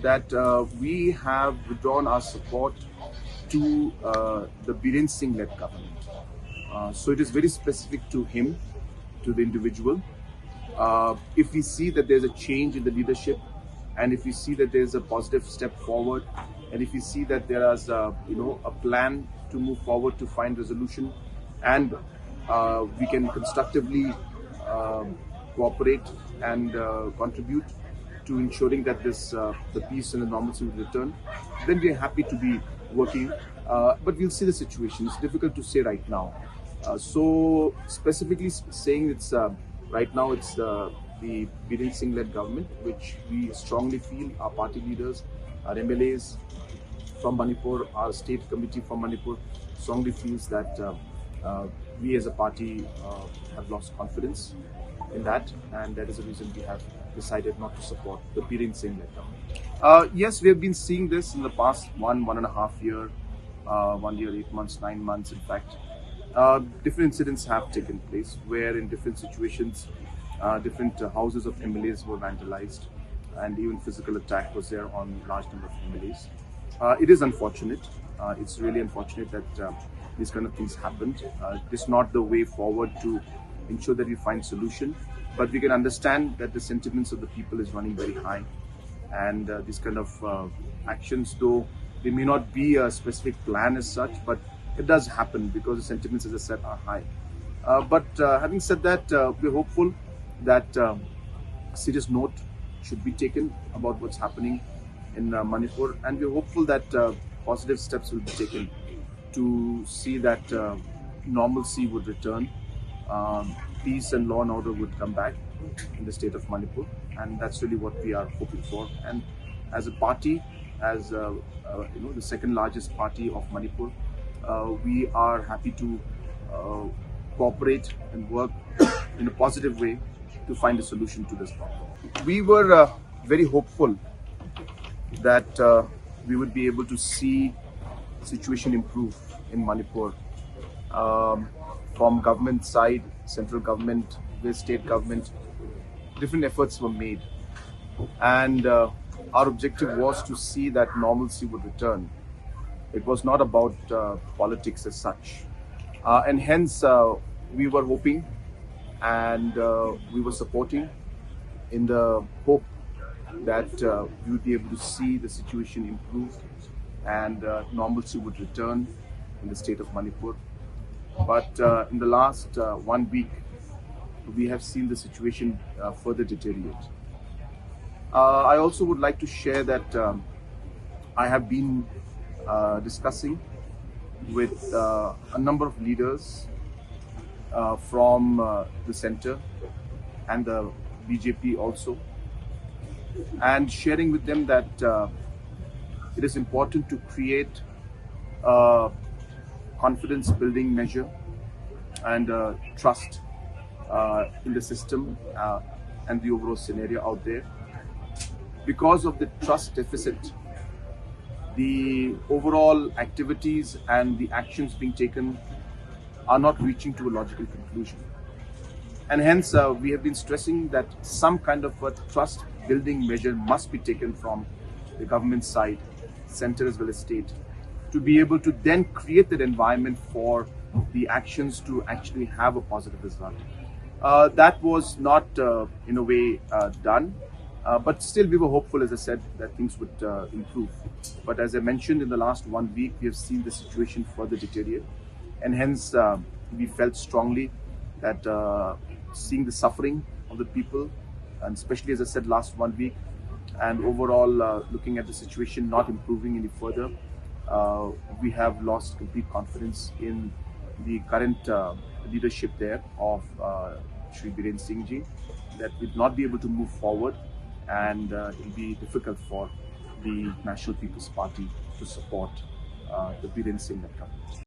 that we have withdrawn our support to the Biren Singh-led government. So it is very specific to him, to the individual. If we see that there's a change in the leadership, and if we see that there's a positive step forward, and if we see that there is a plan to move forward to find resolution, and we can constructively cooperate and contribute to ensuring that the peace and the normalcy will return, then we are happy to be working. But we'll see the situation. It's difficult to say right now. So specifically saying it's right now it's the Biren Singh-led government, which we strongly feel our party leaders, our MLAs from Manipur, our state committee from Manipur strongly feels that we as a party have lost confidence in that, and that is the reason we have decided not to support the Biren Singh-led government. Yes, we have been seeing this in the past 1.5 year, 1 year, 8 months, 9 months, in fact. Different incidents have taken place where in different situations, different houses of MLAs were vandalized, and even physical attack was there on large number of MLAs. It is unfortunate. It's really unfortunate that these kind of things happened. It's not the way forward to ensure that we find solution, but we can understand that the sentiments of the people is running very high, and these kind of actions, though they may not be a specific plan as such, but it does happen because the sentiments, as I said, are high. But having said that, we're hopeful that a serious note should be taken about what's happening in Manipur, and we're hopeful that positive steps will be taken to see that normalcy would return, peace and law and order would come back in the state of Manipur, and that's really what we are hoping for. And as a party, as the second largest party of Manipur, we are happy to cooperate and work in a positive way to find a solution to this problem. We were very hopeful that we would be able to see situation improve in Manipur. From government side, central government, the state government, different efforts were made, and our objective was to see that normalcy would return. It was not about politics as such, and hence we were hoping and we were supporting in the hope that we would be able to see the situation improve and normalcy would return in the state of Manipur. But in the last 1 week, we have seen the situation further deteriorate. I also would like to share that I have been discussing with a number of leaders from the center and the BJP also, and sharing with them that it is important to create a confidence building measure and trust in the system and the overall scenario out there. Because of the trust deficit, the overall activities and the actions being taken are not reaching to a logical conclusion. And hence, we have been stressing that some kind of a trust building measure must be taken from the government side, center as well as state, to be able to then create that environment for the actions to actually have a positive result. That was not, in a way, done. But still, we were hopeful, as I said, that things would improve. But as I mentioned, in the last 1 week, we have seen the situation further deteriorate. And hence, we felt strongly that seeing the suffering of the people, and especially, as I said, last 1 week, and overall looking at the situation not improving any further, we have lost complete confidence in the current leadership there of Shri Biren Singh Ji, that will not be able to move forward, and it will be difficult for the National People's Party to support the Biren Singh government.